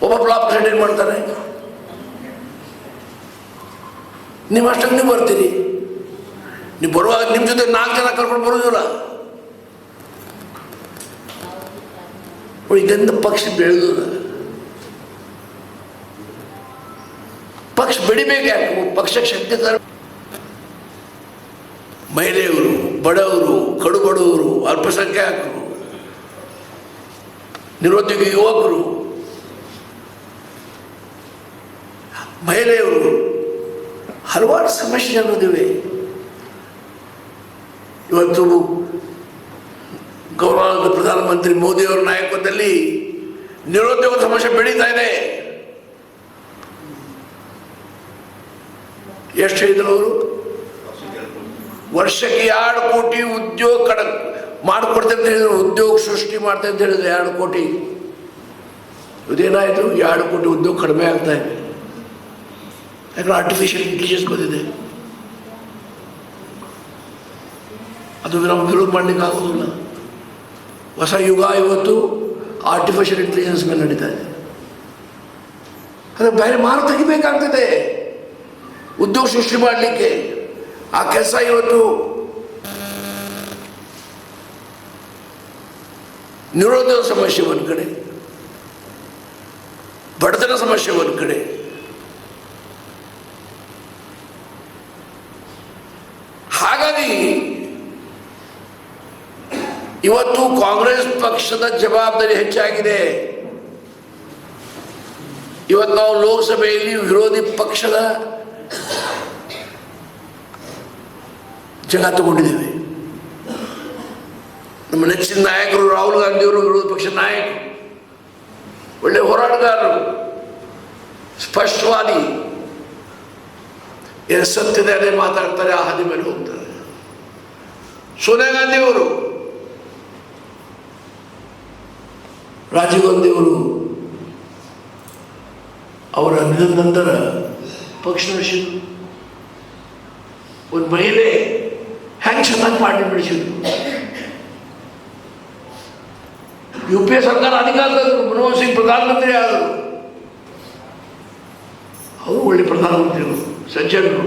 ಒಬ್ಬ block president ಏನು ಮಾಡ್ತಾರೆ? ನೀವು ಅಷ್ಟಕ್ಕೆ ನೀವು ಬರ್ತೀರಿ. ನೀವು ಬರುವಾಗ ನಿಮ್ಮ ಜೊತೆ 4 ಜನ ಕರ್ಕೊಂಡು ಬರೋದಿಲ್ಲ. ಇದರಿಂದ ಪಕ್ಷ ಬೆಳೆದು ಪಕ್ಷ ಬೆಳಿಬೇಕು. ಯಾಕೆ? ಪಕ್ಷಕ್ಕೆ ಶಕ್ತಿ ತರ. ಮಹಿಳೆಯರು, ಬಡವರು, ಕಡುಬಡವರು, ಅಲ್ಪಸಂಖ್ಯಾತರು, ನಿರುದ್ಯೋಗ ಯುವಕರು, ಮಹಿಳೆಯರು, ಹಲವಾರು ಸಮಸ್ಯೆ ಅನ್ನೋದಿವೆ. ಇವತ್ತು ಗೌರವಾನ್ವಿತ ಪ್ರಧಾನಮಂತ್ರಿ ಮೋದಿಯವರ ನಾಯಕತ್ವದಲ್ಲಿ ನಿರುದ್ಯೋಗ ಸಮಸ್ಯೆ ಬೆಳೀತಾ ಇದೆ. ಎಷ್ಟು ಹೇಳಿದ್ರು ಅವರು? ವರ್ಷಕ್ಕೆ 2 ಕೋಟಿ ಉದ್ಯೋಗ ಮಾಡಿಕೊಡ್ತೇವೆ ಅಂತ ಹೇಳಿದ್ರು. ಉದ್ಯೋಗ ಸೃಷ್ಟಿ ಮಾಡ್ತೇವೆ ಅಂತ ಹೇಳಿದ್ರು. 2 ಕೋಟಿ. ಇದೇನಾಯಿತು? 2 ಕೋಟಿ ಉದ್ಯೋಗ ಕಡಿಮೆ ಆಗ್ತಾ ಇದೆ. ಯಾಕಂದ್ರೆ ಆರ್ಟಿಫಿಷಿಯಲ್ ಇಂಟೆಲಿಜೆನ್ಸ್ ಬಂದಿದೆ. ಅದು ನಾವು ವಿರೋಧ ಮಾಡಲಿಕ್ಕೆ ಆಗೋದಿಲ್ಲ. ಹೊಸ ಯುಗ ಇವತ್ತು ಆರ್ಟಿಫಿಷಿಯಲ್ ಇಂಟೆಲಿಜೆನ್ಸ್ ಮೇಲೆ ನಡೀತಾ ಇದೆ. ಅದು ಬೇರೆ ಮಾರು ತೆಗಿಬೇಕಾಗ್ತದೆ ಉದ್ಯೋಗ ಸೃಷ್ಟಿ ಮಾಡಲಿಕ್ಕೆ. ಆ ಕೆಲಸ ಇವತ್ತು ನಿರುದ್ಯೋಗ ಸಮಸ್ಯೆ ಒಂದು ಕಡೆ, ಬಡತನ ಸಮಸ್ಯೆ ಒಂದು ಕಡೆ. ಹಾಗಾಗಿ ಇವತ್ತು ಕಾಂಗ್ರೆಸ್ ಪಕ್ಷದ ಜವಾಬ್ದಾರಿ ಹೆಚ್ಚಾಗಿದೆ. ಇವತ್ತು ನಾವು ಲೋಕಸಭೆಯಲ್ಲಿ ವಿರೋಧಿ ಪಕ್ಷದ ಜಾಗ ತಗೊಂಡಿದ್ದೇವೆ. ನಮ್ಮ ನೆಚ್ಚಿನ ನಾಯಕರು ರಾಹುಲ್ ಗಾಂಧಿಯವರು ವಿರೋಧ ಪಕ್ಷ ನಾಯಕರು, ಒಳ್ಳೆ ಹೋರಾಟಗಾರರು, ಸ್ಪಷ್ಟವಾದಿ, ಏನು ಸತ್ಯದ ಅದೇ ಮಾತಾಡ್ತಾರೆ, ಆ ಹಾದಿ ಮೇಲೆ ಹೋಗ್ತಾರೆ. ಸೋನಿಯಾ ಗಾಂಧಿಯವರು, ರಾಜೀವ್ ಗಾಂಧಿಯವರು ಅವರ ನಿಧನ ನಂತರ ಪಕ್ಷ ನಡೆಸಿದ್ರು. ಒಂದು ಮಹಿಳೆ ಹೆಂಗೆ ಚೆನ್ನಾಗಿ ಪಾರ್ಟಿ ನಡೆಸಿದ್ರು. UPA ಸರ್ಕಾರ ಅಧಿಕಾರದವರು, ಮನಮೋಹನ್ ಸಿಂಗ್ ಪ್ರಧಾನಮಂತ್ರಿ ಆದರು. ಅವರು ಒಳ್ಳೆ ಪ್ರಧಾನಮಂತ್ರಿಗಳು, ಸಜ್ಜನರು.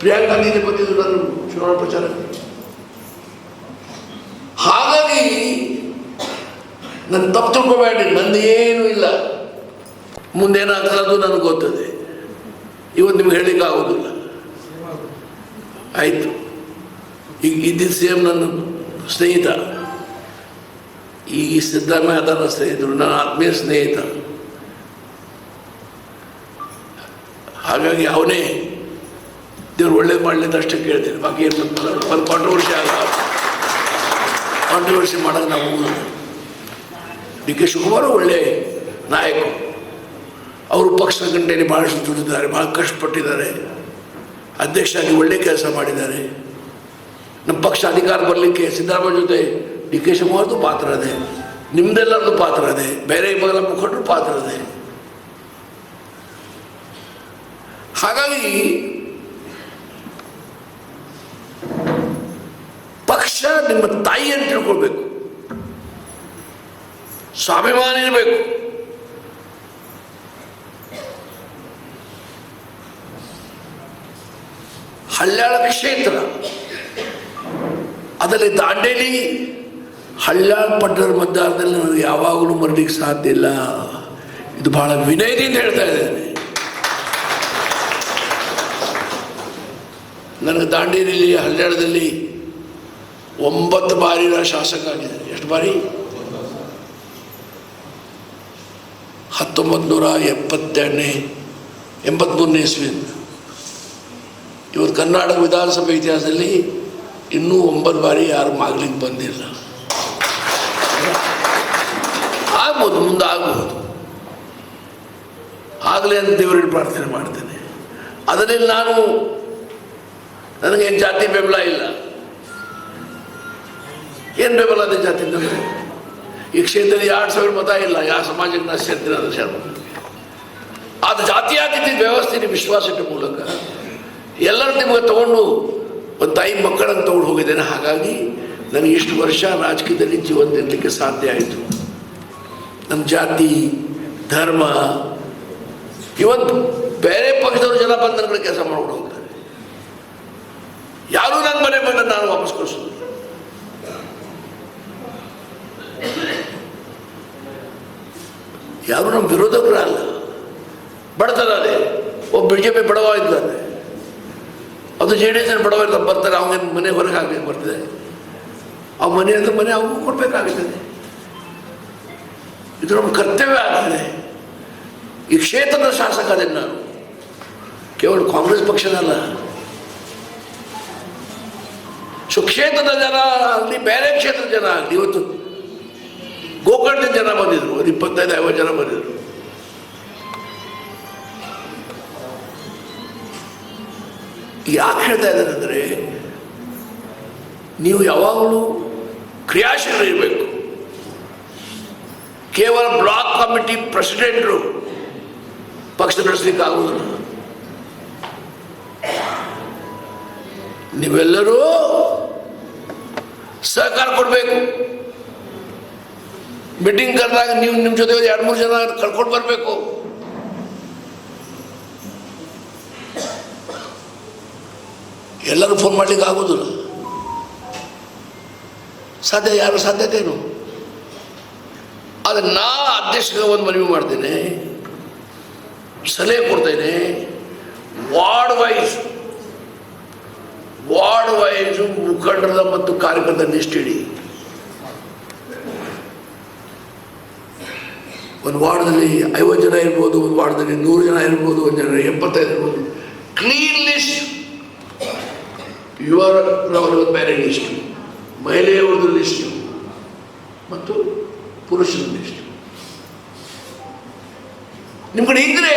ಪ್ರಿಯಾಂಕಾ ಗಾಂಧಿ ಬಂದಿದ್ರು ನಾನು ಚುನಾವಣಾ ಪ್ರಚಾರಕ್ಕೆ. ಹಾಗಾಗಿ ನನ್ನ ತಪ್ಪು ತಿಳ್ಕೊಬೇಡಿ, ನಂದು ಏನೂ ಇಲ್ಲ. ಮುಂದೇನಾಗ್ತದೆ ಅದು ನನಗೆ ಗೊತ್ತದೆ. ಇವತ್ತು ನಿಮ್ಗೆ ಹೇಳಲಿಕ್ಕೆ ಆಗೋದಿಲ್ಲ. ಆಯಿತು. ಈಗ ಇದ್ದಿದ್ದು CM ನನ್ನ ಸ್ನೇಹಿತ, ಈ ಸಿದ್ದರಾಮಯ್ಯ ನನ್ನ ಸ್ನೇಹಿತರು, ನನ್ನ ಆತ್ಮೀಯ ಸ್ನೇಹಿತ. ಹಾಗಾಗಿ ಅವನೇ ದೇವ್ರು ಒಳ್ಳೇದು ಮಾಡಲಿ ಅಂತ ಅಷ್ಟೇ ಕೇಳ್ತೀನಿ. ಬಾಕಿ ಏನು ಒಂದು ಕಾಂಟ್ರವರ್ಸಿ ಮಾಡೋದು ನಾವು ಹೋಗೋದು. DK ಶಿವಕುಮಾರ್ ಒಳ್ಳೆ ನಾಯಕರು. ಅವರು ಪಕ್ಷ ಸಂಘಟನೆಯಲ್ಲಿ ಭಾಳಷ್ಟು ದುಡಿದಿದ್ದಾರೆ, ಭಾಳ ಕಷ್ಟಪಟ್ಟಿದ್ದಾರೆ, ಅಧ್ಯಕ್ಷರಾಗಿ ಒಳ್ಳೆ ಕೆಲಸ ಮಾಡಿದ್ದಾರೆ. ನಮ್ಮ ಪಕ್ಷ ಅಧಿಕಾರ ಬರಲಿಕ್ಕೆ ಸಿದ್ದರಾಮಯ್ಯ ಜೊತೆ DK ಶಿವಕುಮಾರ್ದು ಪಾತ್ರ ಇದೆ, ನಿಮ್ಮದೆಲ್ಲರದ್ದು ಪಾತ್ರ ಇದೆ, ಬೇರೆ ಬಗಲ ಮುಖಂಡರು ಪಾತ್ರ ಇದೆ. ಹಾಗಾಗಿ ಪಕ್ಷ ನಿಮ್ಮ ತಾಯಿ ಅಂತ ತಿಳ್ಕೊಳ್ಬೇಕು, ಸ್ವಾಭಿಮಾನ ಇರಬೇಕು. ಹಳ್ಯಾಳ ಕ್ಷೇತ್ರ, ಅದರಲ್ಲಿ ದಾಂಡೇಲಿ ಹಳ್ಯಾಳ ಪಟ್ಟಣದ ಮತದಾರದಲ್ಲಿ ನನಗೆ ಯಾವಾಗಲೂ ಮರಲಿಕ್ಕೆ ಸಾಧ್ಯ ಇಲ್ಲ. ಇದು ಬಹಳ ವಿನಯದಿಂದ ಹೇಳ್ತಾ ಇದ್ದೇನೆ. ನನಗೆ ದಾಂಡೇಲಿಯಲ್ಲಿ ಹಳ್ಯಾಳದಲ್ಲಿ 9 ಬಾರಿ ನಾನು ಶಾಸಕ ಆಗಿದ್ದೇನೆ. ಎಷ್ಟು ಬಾರಿ? 1983ನೇ ಇಸ್ವಿಯಿಂದ. ಇವತ್ತು ಕರ್ನಾಟಕ ವಿಧಾನಸಭೆ ಇತಿಹಾಸದಲ್ಲಿ ಇನ್ನೂ 9 ಬಾರಿ ಯಾರು ಆಗ್ಲಿಕ್ಕೆ ಬಂದಿಲ್ಲ. ಆಗ್ಬೋದು, ಮುಂದೆ ಆಗ್ಬೋದು. ಆಗಲೇ ಅಂತ ದೇವರಲ್ಲಿ ಪ್ರಾರ್ಥನೆ ಮಾಡ್ತೇನೆ. ಅದರಲ್ಲಿ ನನಗೇನು ಜಾತಿ ಬೆಂಬಲ ಇಲ್ಲ. ಏನು ಬೆಂಬಲ ಅದೇ ಜಾತಿ ಬೆಂಬಲ? ಈ ಕ್ಷೇತ್ರದಲ್ಲಿ 2,000 ಮತ ಇಲ್ಲ. ಯಾವ ಸಮಾಜಕ್ಕೆ ನಾನು ಸೇರ್ತೀನಿ ಅದು ಸೇರ್ಬೋದು. ಅದು ಜಾತಿಯಾತಿಥ್ಯ ವ್ಯವಸ್ಥೆ ವಿಶ್ವಾಸ ಇಟ್ಟ ಮೂಲಕ ಎಲ್ಲರೂ ನಿಮಗೆ ತಗೊಂಡು ಒಂದು ತಾಯಿ ಮಕ್ಕಳನ್ನು ತಗೊಂಡು ಹೋಗಿದ್ದೇನೆ. ಹಾಗಾಗಿ ನನಗೆ ಇಷ್ಟು ವರ್ಷ ರಾಜಕೀಯದಲ್ಲಿ ಜೀವನ ನಿಲ್ಲಲಿಕ್ಕೆ ಸಾಧ್ಯ ಆಯಿತು. ನಮ್ಮ ಜಾತಿ, ಧರ್ಮ, ಇವತ್ತು ಬೇರೆ ಪಕ್ಷದವ್ರು ಜನ ಬಂದು ನನ್ನ ಕೆಲಸ ಮಾಡ್ಕೊಂಡು ಹೋಗ್ತಾರೆ. ಯಾರೂ ನನ್ನ ಮನೆ ಬಂದ ನಾನು ವಾಪಸ್ ಕಳಿಸೋದು. ಯಾರು ನಮ್ಮ ವಿರೋಧಕರಲ್ಲ, ಬಡತನದೇ. ಒಬ್ಬ BJP ಬಡವ ಇದ್ದಾನೆ, ಅದು JDS ಬಡವ ಇರ್ತಾನೆ, ಬರ್ತಾರೆ. ಅವನಿಗೆ ಮನೆ ಹೊರಗೆ ಹಾಕ್ಲಿಕ್ಕೆ ಬರ್ತದೆ. ಆ ಮನೆ ಅಂದ್ರೆ ಮನೆ ಅವನಿಗೂ ಕೊಡಬೇಕಾಗುತ್ತದೆ. ಇದು ನಮ್ಮ ಕರ್ತವ್ಯ ಆಗ್ತದೆ. ಈ ಕ್ಷೇತ್ರದ ಶಾಸಕ ಅದೇ ನಾನು, ಕೇವಲ ಕಾಂಗ್ರೆಸ್ ಪಕ್ಷದಲ್ಲ. ಕ್ಷೇತ್ರದ ಜನ ಆಗಲಿ, ಬೇರೆ ಕ್ಷೇತ್ರದ ಜನ ಆಗಲಿ, ಇವತ್ತು ಗೋಕರ್ಣದ ಜನ ಬಂದಿದ್ರು, ಒಂದು 25-50 ಜನ ಬಂದಿದ್ರು. ಯಾಕೆ ಹೇಳ್ತಾ ಇದ್ದಾರೆ ಅಂದರೆ, ನೀವು ಯಾವಾಗಲೂ ಕ್ರಿಯಾಶೀಲರಿರಬೇಕು. ಕೇವಲ ಬ್ಲಾಕ್ ಕಮಿಟಿ ಪ್ರೆಸಿಡೆಂಟ್ರು ಪಕ್ಷ ನಡೆಸಲಿಕ್ಕೆ ಆಗುವುದಿಲ್ಲ. ನೀವೆಲ್ಲರೂ ಸಹಕಾರ ಕೊಡಬೇಕು. ಮೀಟಿಂಗ್ ಕರೆದಾಗ ನೀವು ನಿಮ್ಮ ಜೊತೆ 2-3 ಜನ ಕರ್ಕೊಂಡು ಬರಬೇಕು. ಎಲ್ಲರೂ ಫೋನ್ ಮಾಡ್ಲಿಕ್ಕೆ ಆಗೋದಿಲ್ಲ. ಯಾರು ಸಾಧ್ಯತೆ ಏನು? ಆದರೆ ನಾ ಅಧ್ಯಕ್ಷರಿಗೆ ಒಂದು ಮನವಿ ಮಾಡ್ತೇನೆ, ಸಲಹೆ ಕೊಡ್ತೇನೆ. ವಾರ್ಡ್ ವೈಸ್ ಮುಖಂಡರ ಮತ್ತು ಕಾರ್ಯಕರ್ತರ ಲಿಸ್ಟ್ ಇಡಿ. ಒಂದು ವಾರ್ಡ್ದಲ್ಲಿ 50 ಜನ ಇರ್ಬೋದು, ಒಂದು ವಾರ್ಡ್ದಲ್ಲಿ 100 ಜನ ಇರ್ಬೋದು, ಒಂದು ಜನ 75 ಇರ್ಬೋದು. Clean list. ಯುವರವರ ಬೇರೆ ಲಿಸ್ಟ್, ಮಹಿಳೆಯವ್ರದ್ದು ಲಿಸ್ಟು ಮತ್ತು ಪುರುಷರ ಲಿಸ್ಟ್ ನಿಮ್ಮ ಕಡೆ ಇದ್ರೆ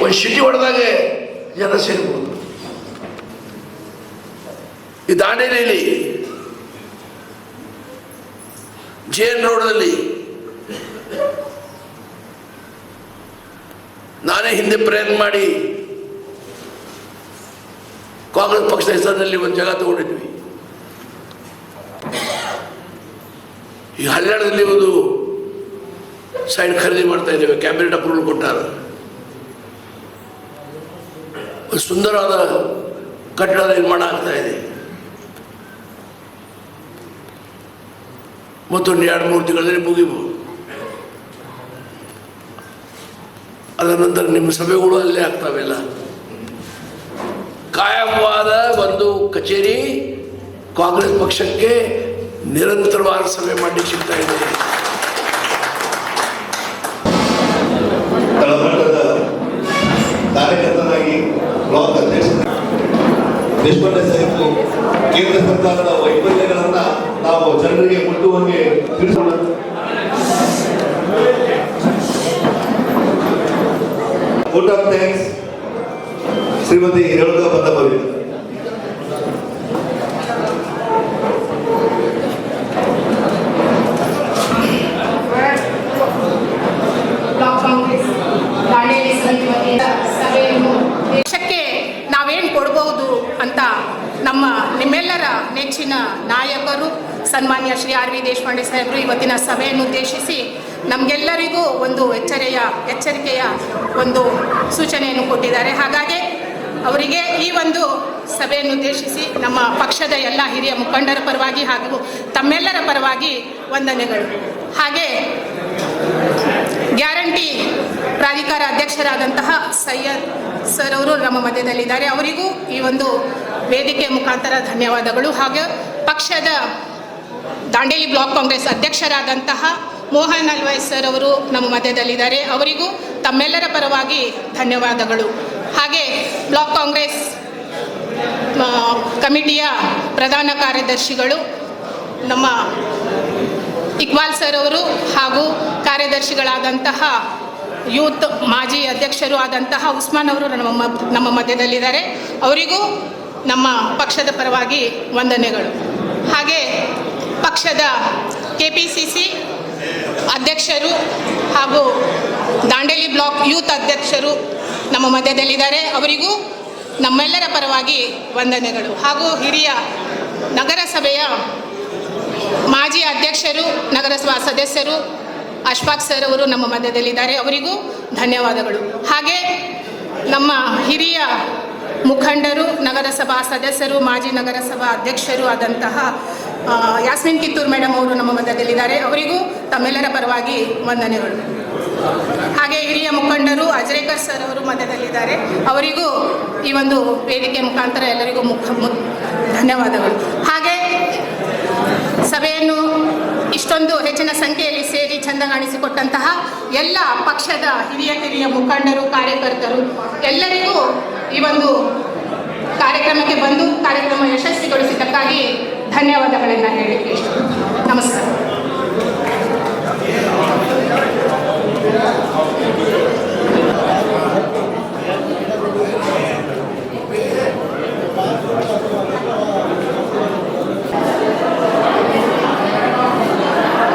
ಒಂದು ಶಿಟಿ ಹೊಡೆದಾಗೆ ಜನ ಸೇರ್ಬೋದು. ಈ ದಾಂಡೇಲಿಯಲ್ಲಿ JN ರೋಡ್ನಲ್ಲಿ ನಾನೇ ಹಿಂದೆ ಪ್ರಯತ್ನ ಮಾಡಿ ಕಾಂಗ್ರೆಸ್ ಪಕ್ಷದ ಹೆಸರಿನಲ್ಲಿ ಒಂದು ಜಾಗ ತಗೊಂಡಿದ್ವಿ. ಈ ಹಳ್ಯಾಳದಲ್ಲಿ ಒಂದು ಸೈಡ್ ಖರೀದಿ ಮಾಡ್ತಾ ಇದ್ದೇವೆ. ಕ್ಯಾಬಿನೆಟ್ ಅಪ್ರೂವಲ್ ಕೊಟ್ಟಾರ. ಒಂದು ಸುಂದರವಾದ ಕಟ್ಟಡ ನಿರ್ಮಾಣ ಆಗ್ತಾ ಇದೆ. ಮತ್ತೊಂದು 2-3 ತಿಂಗಳಲ್ಲಿ ಮುಗಿಬಹುದು. ಅದರ ನಂತರ ನಿಮ್ಮ ಸಭೆಗಳು ಅಲ್ಲೇ ಆಗ್ತಾವೆಲ್ಲ. ಕಾಯಮವಾದ ಒಂದು ಕಚೇರಿ ಕಾಂಗ್ರೆಸ್ ಪಕ್ಷಕ್ಕೆ ನಿರಂತರವಾದ ಸಭೆ ಮಾಡಲಿಕ್ಕೆ ಸಿಗ್ತಾ ಇದೆ. ತಳಮಟ್ಟದ ಕಾರ್ಯಕರ್ತನಾಗಿ ಬ್ಲಾಕ್ ಅಧ್ಯಕ್ಷ ದೇಶಪಾಂಡೆ ಸಾಹೇಬರು ಕೇಂದ್ರ ಸರ್ಕಾರದ ವೈಫಲ್ಯಗಳನ್ನ ನಾವು ಜನರಿಗೆ ಮುಟ್ಟುವಂಗೆ ತಿಳಿಸೋಣ. Vote of thanks Shrimati Renuka Padmavre. ದೇಶಕ್ಕೆ ನಾವೇನು ಕೊಡಬಹುದು ಅಂತ ನಿಮ್ಮೆಲ್ಲರ ನೆಚ್ಚಿನ ನಾಯಕರು ಸನ್ಮಾನ್ಯ ಶ್ರೀ RV ದೇಶಪಾಂಡೆ ಸಾಹೇಬರು ಇವತ್ತಿನ ಸಭೆಯನ್ನು ಉದ್ದೇಶಿಸಿ ನಮಗೆಲ್ಲರಿಗೂ ಒಂದು ಎಚ್ಚರಿಕೆಯ ಒಂದು ಸೂಚನೆಯನ್ನು ಕೊಟ್ಟಿದ್ದಾರೆ. ಹಾಗಾಗಿ ಅವರಿಗೆ ಈ ಒಂದು ಸಭೆಯನ್ನು ಉದ್ದೇಶಿಸಿ ನಮ್ಮ ಪಕ್ಷದ ಎಲ್ಲ ಹಿರಿಯ ಮುಖಂಡರ ಪರವಾಗಿ ಹಾಗೂ ತಮ್ಮೆಲ್ಲರ ಪರವಾಗಿ ವಂದನೆಗಳು. ಹಾಗೆ ಗ್ಯಾರಂಟಿ ಪ್ರಾಧಿಕಾರ ಅಧ್ಯಕ್ಷರಾದಂತಹ ಸೈಯದ್ ಸರ್ ಅವರು ನಮ್ಮ ಮಧ್ಯದಲ್ಲಿದ್ದಾರೆ. ಅವರಿಗೂ ಈ ಒಂದು ವೇದಿಕೆ ಮುಖಾಂತರ ಧನ್ಯವಾದಗಳು. ಹಾಗೆ ಪಕ್ಷದ ದಾಂಡೇಲಿ ಬ್ಲಾಕ್ ಕಾಂಗ್ರೆಸ್ ಅಧ್ಯಕ್ಷರಾದಂತಹ ಮೋಹನ್ ಅಲ್ವಾಯ್ ಸರ್ ಅವರು ನಮ್ಮ ಮಧ್ಯದಲ್ಲಿದ್ದಾರೆ. ಅವರಿಗೂ ತಮ್ಮೆಲ್ಲರ ಪರವಾಗಿ ಧನ್ಯವಾದಗಳು. ಹಾಗೆ ಬ್ಲಾಕ್ ಕಾಂಗ್ರೆಸ್ ಕಮಿಟಿಯ ಪ್ರಧಾನ ಕಾರ್ಯದರ್ಶಿಗಳು ನಮ್ಮ ಇಕ್ಬಾಲ್ ಸರ್ ಅವರು ಹಾಗೂ ಕಾರ್ಯದರ್ಶಿಗಳಾದಂತಹ ಯೂತ್ ಮಾಜಿ ಅಧ್ಯಕ್ಷರು ಆದಂತಹ ಉಸ್ಮಾನ್ ಅವರು ನಮ್ಮ ಮಧ್ಯದಲ್ಲಿದ್ದಾರೆ. ಅವರಿಗೂ ನಮ್ಮ ಪಕ್ಷದ ಪರವಾಗಿ ವಂದನೆಗಳು. ಹಾಗೆ ಪಕ್ಷದ KPCC ಅಧ್ಯಕ್ಷರು ಹಾಗೂ ದಾಂಡೇಲಿ ಬ್ಲಾಕ್ ಯೂತ್ ಅಧ್ಯಕ್ಷರು ನಮ್ಮ ಮಧ್ಯದಲ್ಲಿದ್ದಾರೆ. ಅವರಿಗೂ ನಮ್ಮೆಲ್ಲರ ಪರವಾಗಿ ವಂದನೆಗಳು. ಹಾಗೂ ಹಿರಿಯ ನಗರಸಭೆಯ ಮಾಜಿ ಅಧ್ಯಕ್ಷರು, ನಗರಸಭಾ ಸದಸ್ಯರು ಅಶ್ಫಾಕ್ ಸರ್ ಅವರು ನಮ್ಮ ಮಧ್ಯದಲ್ಲಿದ್ದಾರೆ, ಅವರಿಗೂ ಧನ್ಯವಾದಗಳು. ಹಾಗೆ ನಮ್ಮ ಹಿರಿಯ ಮುಖಂಡರು, ನಗರಸಭಾ ಸದಸ್ಯರು, ಮಾಜಿ ನಗರಸಭಾ ಅಧ್ಯಕ್ಷರು ಆದಂತಹ ಯಾಸ್ಮಿನ್ ಕಿತ್ತೂರ್ ಮೇಡಮ್ ಅವರು ನಮ್ಮ ಮಧ್ಯದಲ್ಲಿದ್ದಾರೆ, ಅವರಿಗೂ ತಮ್ಮೆಲ್ಲರ ಪರವಾಗಿ ವಂದನೆಗಳು. ಹಾಗೆ ಹಿರಿಯ ಮುಖಂಡರು ಅಜ್ರೇಕರ್ ಸರ್ ಅವರು ಮಧ್ಯದಲ್ಲಿದ್ದಾರೆ, ಅವರಿಗೂ ಈ ಒಂದು ವೇದಿಕೆ ಮುಖಾಂತರ ಎಲ್ಲರಿಗೂ ಧನ್ಯವಾದಗಳು. ಹಾಗೆ ಸಭೆಯನ್ನು ಇಷ್ಟೊಂದು ಹೆಚ್ಚಿನ ಸಂಖ್ಯೆಯಲ್ಲಿ ಸೇರಿ ಚೆಂದ ಕಾಣಿಸಿಕೊಟ್ಟಂತಹ ಎಲ್ಲ ಪಕ್ಷದ ಹಿರಿಯ ಮುಖಂಡರು, ಕಾರ್ಯಕರ್ತರು ಎಲ್ಲರಿಗೂ ಈ ಒಂದು ಕಾರ್ಯಕ್ರಮಕ್ಕೆ ಬಂದು ಕಾರ್ಯಕ್ರಮ ಯಶಸ್ವಿಗೊಳಿಸಿದ್ದಕ್ಕಾಗಿ ಧನ್ಯವಾದಗಳನ್ನು ಹೇಳಲಿಕ್ಕೆ ಇಷ್ಟ. ನಮಸ್ಕಾರ.